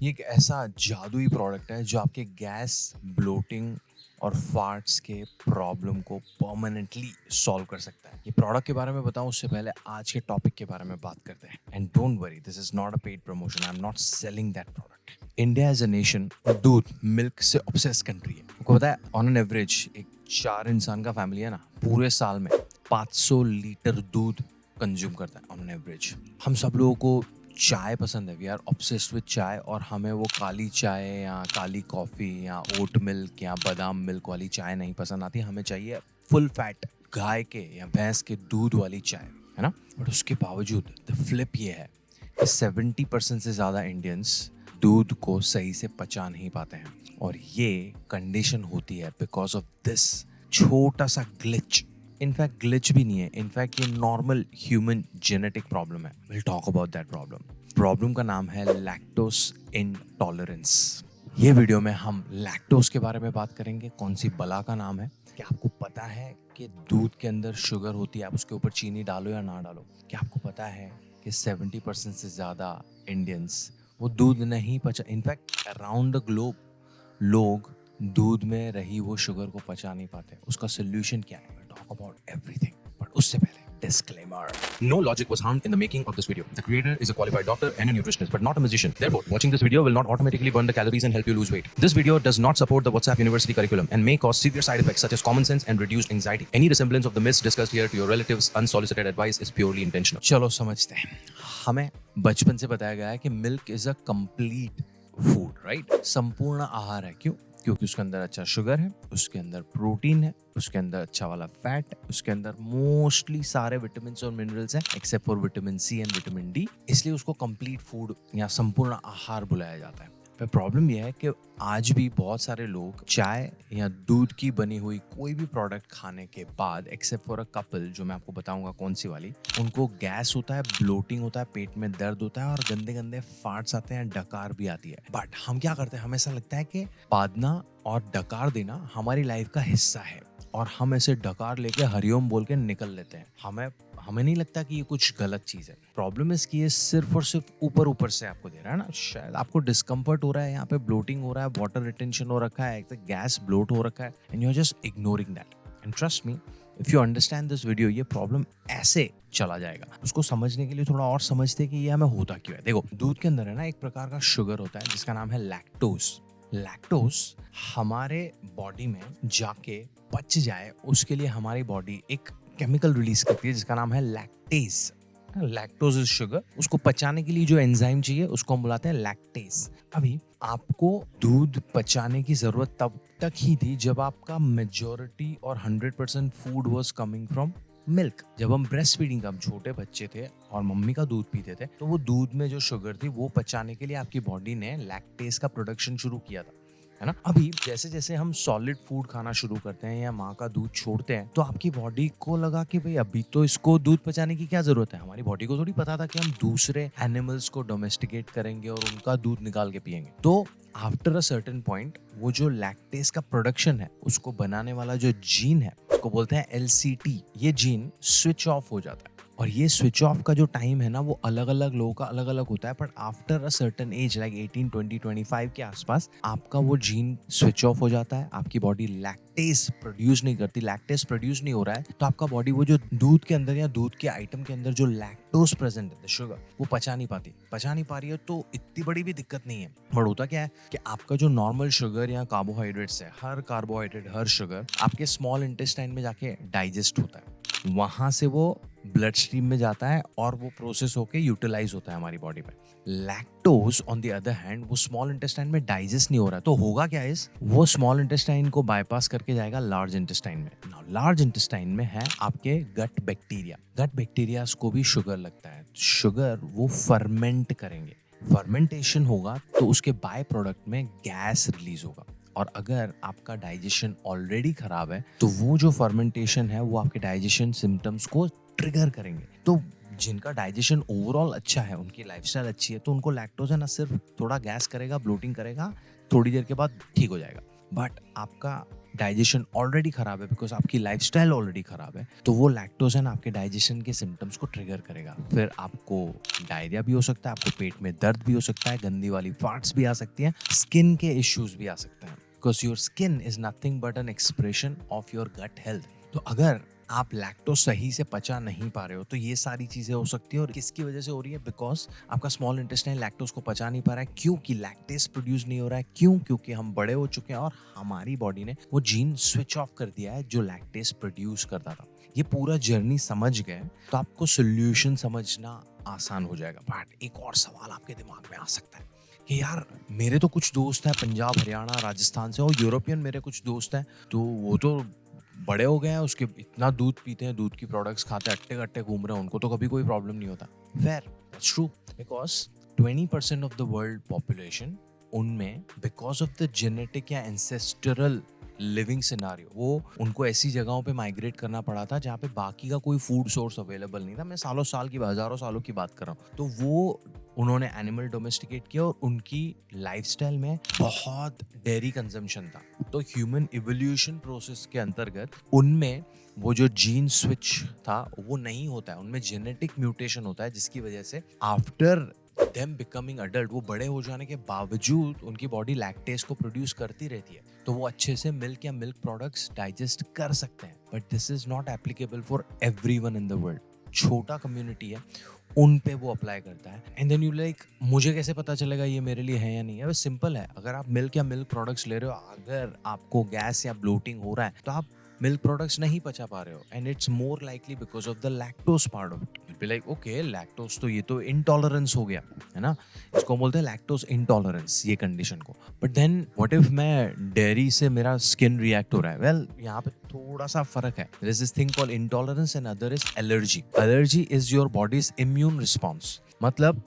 ये एक ऐसा जादुई प्रोडक्ट है जो आपके गैस, ब्लोटिंग और फार्ट्स के प्रॉब्लम को परमानेंटली सॉल्व कर सकता है। ये प्रोडक्ट के बारे में बताऊं उससे पहले आज के टॉपिक के बारे में बात करते हैं। And don't worry, this is not a paid promotion, I am not selling that product. India as a nation दूध, मिल्क से ऑब्सेस्ड कंट्री है। आपको पता है ऑन एन एवरेज एक 4 इंसान का फैमिली है ना, पूरे साल में 500 लीटर दूध कंज्यूम करता है ऑन एन एवरेज। हम सब लोगों को चाय पसंद है, वी आर ऑब्सेस्ड विद चाय, और हमें वो काली चाय या काली कॉफ़ी या ओट मिल्क या बादाम मिल्क वाली चाय नहीं पसंद आती। हमें चाहिए फुल फैट गाय के या भैंस के दूध वाली चाय, है ना। बट उसके बावजूद द फ्लिप ये है कि 70% से ज़्यादा इंडियंस दूध को सही से पचा नहीं पाते हैं, और ये कंडीशन होती है बिकॉज ऑफ दिस छोटा सा ग्लिच। इनफैक्ट ग्लिच भी नहीं है, इनफैक्ट ये नॉर्मल ह्यूमन जेनेटिक प्रॉब्लम है। Will talk about that problem का नाम है लैक्टोज इंटॉलरेंस। ये वीडियो में हम लैक्टोज के बारे में बात करेंगे, कौन सी बला का नाम है। क्या आपको पता है कि दूध के अंदर शुगर होती है, आप उसके ऊपर चीनी डालो या ना डालो। क्या आपको पता है कि 70% से ज़्यादा इंडियंस वो दूध नहीं पचा, इनफैक्ट अराउंड द ग्लोब लोग दूध में रही वो शुगर को पचा नहीं पाते। उसका सोल्यूशन क्या है? टॉक अबाउट एवरीथिंग, बट उससे पहले disclaimer. No logic was harmed in the making of this video. The creator is a qualified doctor and a nutritionist, but not a musician. Therefore, watching this video will not automatically burn the calories and help you lose weight. This video does not support the WhatsApp University curriculum and may cause severe side effects such as common sense and reduced anxiety. Any resemblance of the myths discussed here to your relatives' unsolicited advice is purely intentional. चलो समझते हैं। हमें बचपन से बताया गया है कि milk is a complete food, right? संपूर्ण आहार है। क्यों? क्योंकि उसके अंदर अच्छा शुगर है, उसके अंदर प्रोटीन है, उसके अंदर अच्छा वाला फैट है, उसके अंदर मोस्टली सारे विटामिन और मिनरल्स हैं except for vitamin C and vitamin D. इसलिए उसको कंप्लीट फूड या संपूर्ण आहार बुलाया जाता है। पर प्रॉब्लम यह है कि आज भी बहुत सारे लोग चाय या दूध की बनी हुई कोई भी प्रोडक्ट खाने के बाद, एक्सेप्ट फॉर अ कपल, जो मैं आपको बताऊंगा कौन सी वाली, उनको गैस होता है, ब्लोटिंग होता है, पेट में दर्द होता है और गंदे गंदे फार्ट्स आते हैं, डकार भी आती है। बट हम क्या करते हैं, हमें ऐसा लगता है कि पादना और डकार देना हमारी लाइफ का हिस्सा है, और हम ऐसे डकार लेके हरिओम बोल के निकल लेते हैं। हमें नहीं लगता कि ये कुछ गलत चीज है। प्रॉब्लम इसकी ये सिर्फ और सिर्फ ऊपर ऊपर से आपको दे रहा है ना। शायद आपको डिस्कम्फर्ट हो रहा है, यहाँ पे ब्लोटिंग हो रहा है, वाटर रिटेंशन हो रखा है, गैस ब्लोट हो रखा है, and you are just ignoring that. And trust me, if you understand this video, ये प्रॉब्लम ऐसे चला जाएगा। उसको समझने के लिए थोड़ा और समझते कि ये हमें होता क्यों है। देखो, दूध के अंदर है ना एक प्रकार का शुगर होता है जिसका नाम है लैक्टोज। लैक्टोज हमारे बॉडी में जाके पच जाए, उसके लिए हमारी बॉडी एक केमिकल रिलीज करती है जिसका नाम है लैक्टेज। लैक्टोज इज शुगर, उसको पचाने के लिए जो एंजाइम चाहिए उसको हम बुलाते हैं लैक्टेज। अभी आपको दूध पचाने की जरूरत तब तक ही थी जब आपका मेजोरिटी और 100% food was coming from milk. जब हम ब्रेस्ट फीडिंग, हम छोटे बच्चे थे और मम्मी का दूध पीते थे, तो वो दूध में जो शुगर थी वो पचाने के लिए आपकी बॉडी ने लैक्टेज का प्रोडक्शन शुरू किया था, है ना। अभी जैसे जैसे हम सॉलिड फूड खाना शुरू करते हैं या माँ का दूध छोड़ते हैं, तो आपकी बॉडी को लगा कि भाई अभी तो इसको दूध पचाने की क्या जरूरत है। हमारी बॉडी को थोड़ी पता था कि हम दूसरे एनिमल्स को डोमेस्टिकेट करेंगे और उनका दूध निकाल के पिएंगे। तो आफ्टर अ सर्टेन पॉइंट वो जो लैक्टेज का प्रोडक्शन है उसको बनाने वाला जो जीन है उसको बोलते हैं एलसीटी, ये जीन स्विच ऑफ हो जाता है। और ये स्विच ऑफ का जो टाइम है ना वो अलग अलग लोगों का अलग अलग होता है, but after a certain age like 18, 20, 25 के आसपास आपका वो जीन स्विच ऑफ हो जाता है। आपकी बॉडी लैक्टेज प्रोड्यूस नहीं करती, लैक्टेज प्रोड्यूस नहीं हो रहा है, तो आपका बॉडी वो जो दूध के अंदर या दूध के आइटम के अंदर जो लैक्टोज प्रेजेंट है, शुगर, वो पचा नहीं पा रही है। तो इतनी बड़ी भी दिक्कत नहीं है। बट होता क्या है कि आपका जो नॉर्मल शुगर या कार्बोहाइड्रेट्स है, हर कार्बोहाइड्रेट, हर शुगर आपके स्मॉल इंटेस्टाइन में जाके डाइजेस्ट होता है, वहां से वो ब्लड स्ट्रीम में जाता है और वो प्रोसेस होके यूटिलाइज होता है हमारी बॉडी में। Lactose on the other hand वो स्मॉल इंटेस्टाइन में डाइजेस्ट नहीं हो रहा है, तो होगा क्या इस, वो स्मॉल इंटेस्टाइन को बाईपास करके जाएगा लार्ज इंटेस्टाइन में। नाउ लार्ज इंटेस्टाइन में है आपके गट बैक्टीरिया। गट बैक्टीरिया को भी शुगर लगता है, शुगर वो फर्मेंट करेंगे, फर्मेंटेशन होगा तो उसके बाय प्रोडक्ट में गैस रिलीज होगा। और अगर आपका डाइजेशन ऑलरेडी खराब है तो वो जो फर्मेंटेशन है वो आपके डाइजेशन सिम्टम्स को ट्रिगर करेंगे। तो जिनका डाइजेशन ओवरऑल अच्छा है, उनकी लाइफस्टाइल अच्छी है, तो उनको लैक्टोज है ना सिर्फ थोड़ा गैस करेगा, ब्लोटिंग करेगा, थोड़ी देर के बाद ठीक हो जाएगा। बट आपका डाइजेशन ऑलरेडी खराब है बिकॉज आपकी लाइफस्टाइल ऑलरेडी खराब है, तो वो लैक्टोजन आपके डाइजेशन के सिम्टम्स को ट्रिगर करेगा। फिर आपको डायरिया भी हो सकता है, आपको पेट में दर्द भी हो सकता है, गंदी वाली फार्ट्स भी आ सकती हैं, स्किन के इश्यूज भी आ सकते हैं, because your skin is nothing but an expression of your gut health. तो अगर आप लैक्टोज सही से पचा नहीं पा रहे हो तो ये सारी चीजें हो सकती है। और किसकी वजह से हो रही है? बिकॉज आपका स्मॉल इंटेस्टाइन लैक्टोज को पचा नहीं पा रहा है। क्योंकि लैक्टेज प्रोड्यूस नहीं हो रहा है। क्यों? क्योंकि हम बड़े हो चुके हैं और हमारी बॉडी ने वो जीन स्विच ऑफ कर दिया है जो लैक्टेज प्रोड्यूस करता था। ये पूरा जर्नी समझ गए तो आपको सोल्यूशन समझना आसान हो जाएगा। बट एक और सवाल आपके दिमाग में आ सकता है कि यार मेरे तो कुछ दोस्त हैं पंजाब, हरियाणा, राजस्थान से, और यूरोपियन मेरे कुछ दोस्त हैं, तो वो तो बड़े हो गए हैं, उसके इतना दूध पीते हैं, दूध की प्रोडक्ट्स खाते हैं, अट्टे कट्टे घूम रहे हैं, उनको तो कभी कोई प्रॉब्लम नहीं होता। Fair, that's true, because 20% of the world population, उनमें बिकॉज ऑफ द जेनेटिक या एंसेस्टरल लिविंग सिनारियो, वो उनको ऐसी जगहों पे माइग्रेट करना पड़ा था जहाँ पे बाकी का कोई फूड सोर्स अवेलेबल नहीं था। मैं सालों साल की, हजारों सालों की बात कर रहा हूँ। तो वो उन्होंने एनिमल डोमेस्टिकेट किया और उनकी लाइफस्टाइल में बहुत डेयरी कंजम्पशन था। तो ह्यूमन इवोल्यूशन प्रोसेस के अंतर्गत उनमें वो जो जीन स्विच था वो नहीं होता है, उनमें जेनेटिक म्यूटेशन होता है, जिसकी वजह से आफ्टर देम बिकमिंग अडल्ट, वो बड़े हो जाने के बावजूद उनकी बॉडी लैक्टेज को प्रोड्यूस करती रहती है, तो वो अच्छे से मिल्क या मिल्क प्रोडक्ट्स डाइजेस्ट कर सकते हैं। But this is not applicable for everyone in the world. छोटा कम्युनिटी है, उन पे वो अप्लाई करता है। एंड देन यू लाइक, मुझे कैसे पता चलेगा ये मेरे लिए है या नहीं है? वो सिंपल है, अगर आप मिल्क या मिल्क प्रोडक्ट्स ले रहे हो, अगर आपको गैस या ब्लोटिंग हो रहा है तो आप मिल्क प्रोडक्ट्स नहीं पचा पा रहे हो, and it's more likely because of the lactose part of it. Be like okay, lactose तो ये तो इंटॉलरेंस हो गया है ना, इसको बोलते हैं लैक्टोज इंटॉलरेंस, ये कंडीशन को। बट देन व्हाट इफ मैं डेयरी से मेरा स्किन रिएक्ट हो रहा है? वेल, यहाँ पे थोड़ा सा फर्क है। There is this thing called intolerance and other is allergy. Allergy is your body's immune response. मतलब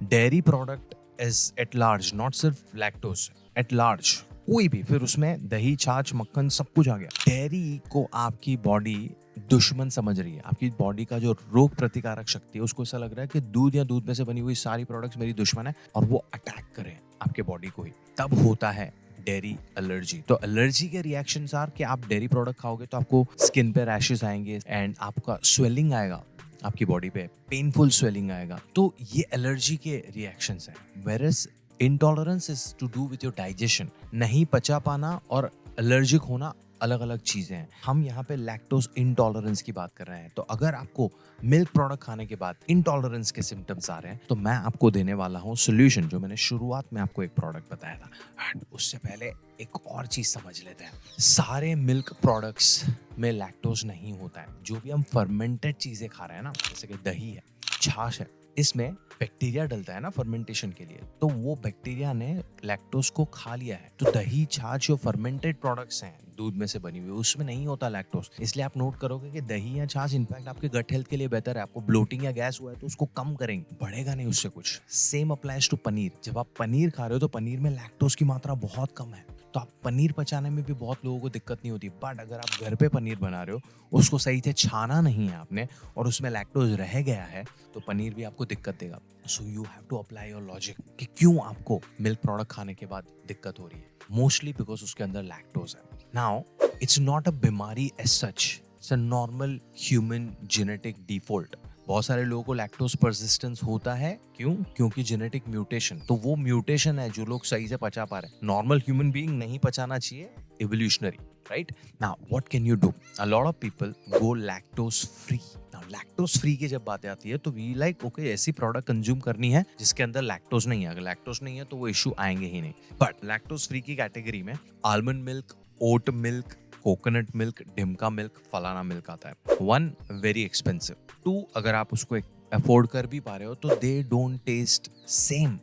dairy product is at large, not सिर्फ लैक्टोज, एट लार्ज कोई भी, फिर उसमें दही, छाछ, मक्खन सब कुछ आ गया। डेयरी को आपकी बॉडी दुश्मन समझ रही है। आपकी बॉडी का जो रोग प्रतिकारक शक्ति है, उसको ऐसा लग रहा है कि दूध या दूध में से बनी हुई सारी प्रोडक्ट्स मेरी दुश्मन है और वो अटैक करें आपके बॉडी को ही, तब होता है डेयरी एलर्जी। तो एलर्जी के रिएक्शंस आर कि आप डेयरी प्रोडक्ट खाओगे तो आपको स्किन पे रैशेस आएंगे एंड आपका स्वेलिंग आएगा, आपकी बॉडी पे पेनफुल स्वेलिंग आएगा। तो ये एलर्जी के रिएक्शंस हैं। Whereas intolerance is to do with your digestion. नहीं पचा पाना और एलर्जिक होना अलग अलग चीजें हैं। हम यहाँ पे लैक्टोज इंटॉलरेंस की बात कर रहे हैं। तो अगर आपको मिल्क प्रोडक्ट खाने के बाद इंटॉलरेंस के सिम्टम्स आ रहे हैं तो मैं आपको देने वाला हूँ सोल्यूशन, जो मैंने शुरुआत में आपको एक प्रोडक्ट बताया था। एंड उससे पहले एक और चीज समझ लेते हैं। सारे मिल्क प्रोडक्ट्स में लैक्टोज नहीं होता है। जो भी हम फर्मेंटेड चीजें खा रहे हैं ना, जैसे कि दही है, छाछ है, इसमें बैक्टीरिया डलता है ना फर्मेंटेशन के लिए, तो वो बैक्टीरिया ने लैक्टोज को खा लिया है। तो दही, छाछ जो फर्मेंटेड प्रोडक्ट्स हैं दूध में से बनी हुई, उसमें नहीं होता लैक्टोज। इसलिए आप नोट करोगे कि दही या छाछ इनफैक्ट आपके गट हेल्थ के लिए बेहतर है। आपको ब्लोटिंग या गैस हुआ है तो उसको कम करेंगे, बढ़ेगा नहीं उससे कुछ। Same applies to paneer. जब आप पनीर खा रहे हो तो पनीर में लैक्टोज की मात्रा बहुत कम है, तो आप पनीर पचाने में भी बहुत लोगों को दिक्कत नहीं होती। बट अगर आप घर पे पनीर बना रहे हो, उसको सही से छाना नहीं है आपने और उसमें लैक्टोज रह गया है, तो पनीर भी आपको दिक्कत देगा। So you have to apply your logic कि क्यों आपको मिल्क प्रोडक्ट खाने के बाद दिक्कत हो रही है। मोस्टली बिकॉज उसके अंदर लैक्टोज है। नाउ इट्स नॉट अ बीमारी as such, it's a normal human genetic default. बहुत सारे लोगों को लैक्टोज परसिस्टेंस होता है। क्यों? क्योंकि जेनेटिक म्यूटेशन। तो वो म्यूटेशन है जो लोग सही से पचा पा रहे हैं। नॉर्मल ह्यूमन बीइंग नहीं पचाना चाहिए, evolutionary, right? Now what can you do? A lot of people go lactose free. Now lactose free की जब बात आती है तो वी लाइक ओके, ऐसी प्रोडक्ट कंज्यूम करनी है जिसके अंदर लैक्टोज नहीं है। अगर लैक्टोज नहीं है तो वो इश्यू आएंगे ही नहीं। बट लैक्टोज फ्री की कैटेगरी में almond milk, oat milk, coconut milk, डिमका मिल्क, फलाना मिल्क आता है। 1 वेरी एक्सपेंसिव, 2 अगर आप उसको अफोर्ड कर भी पा रहे हो तो दे डोंट टेस्ट सेम।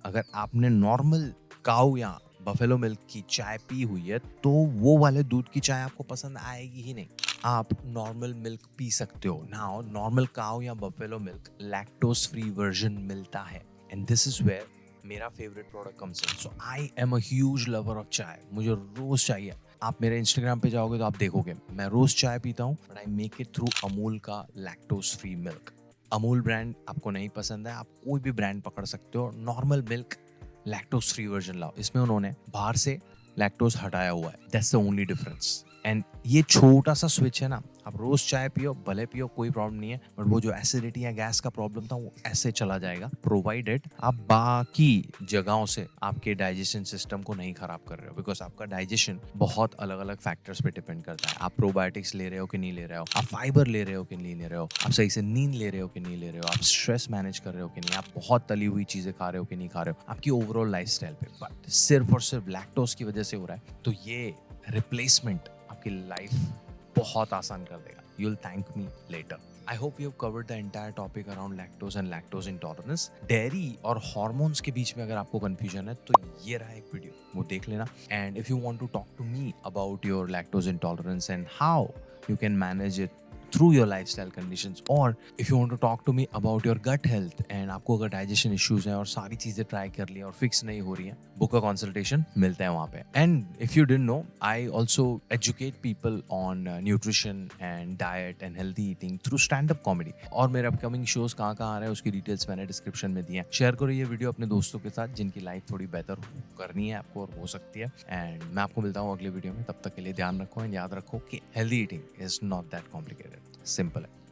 अगर आपने नॉर्मल काऊ या बफेलो मिल्क की चाय पी हुई है तो वो वाले दूध की चाय आपको पसंद आएगी ही नहीं। आप नॉर्मल मिल्क पी सकते हो। नाउ नॉर्मल काऊ या buffalo milk lactose free version मिलता है, एंड दिस इज वेयर मेरा favourite product comes in. So I am a huge lover of चाय। मुझे रोज चाहिए। आप मेरे इंस्टाग्राम पे जाओगे तो आप देखोगे मैं रोज चाय पीता हूँ, but I make it through Amul का lactose free milk. Amul brand आपको नहीं पसंद है, आप कोई भी ब्रांड पकड़ सकते हो। Normal milk lactose free version लाओ। इसमें उन्होंने बाहर से लैक्टोज हटाया हुआ है, that's the only difference. And ये छोटा सा स्विच है ना, आप रोज चाय पियो, भले पियो, कोई प्रॉब्लम नहीं है, बट वो जो एसिडिटी या गैस का प्रॉब्लम था वो ऐसे चला जाएगा, प्रोवाइडेड आप बाकी जगहों से आपके डाइजेशन सिस्टम को नहीं खराब कर रहे हो। बिकॉज आपका डाइजेशन बहुत अलग अलग फैक्टर्स पे डिपेंड करता है। आप प्रोबायोटिक्स ले रहे हो कि नहीं ले रहे हो, आप फाइबर ले रहे हो कि नहीं ले रहे हो, आप सही से नींद ले रहे हो कि नहीं ले रहे हो, आप स्ट्रेस मैनेज कर रहे हो कि नहीं, आप बहुत तली हुई चीजें खा रहे हो कि नहीं खा रहे हो, आपकी ओवरऑल लाइफस्टाइल पे। बट सिर्फ और सिर्फ लैक्टोज की वजह से हो रहा है, तो ये रिप्लेसमेंट आपकी लाइफ बहुत आसान कर देगा। You'll thank me later. I hope we have covered the entire topic around lactose and lactose intolerance. Dairy और hormones के बीच में अगर आपको confusion है तो ये रहा एक वीडियो, वो देख लेना। And if you want to talk to me about your lactose intolerance and how you can manage it through your lifestyle conditions, or if you want to talk to me about your gut health and आपको अगर digestion issues हैं और सारी चीजें try कर ली और fix नहीं हो रही हैं, book a consultation, मिलते हैं वहाँ पे। And if you didn't know, I also educate people on nutrition and diet and healthy eating through stand-up comedy। और मेरे अपकमिंग शोज कहाँ कहाँ आ रहे हैं उसकी डिटेल्स मैंने डिस्क्रिप्शन में दी हैं। शेयर करो ये वीडियो अपने दोस्तों के साथ जिनकी लाइफ थोड़ी बेहतर करनी है आपको और हो सकती है। एंड मैं आपको मिलता हूँ अगले वीडियो में, तब तक के लिए ध्यान रखो एंड याद रखो कि healthy eating is not that complicated, simple है।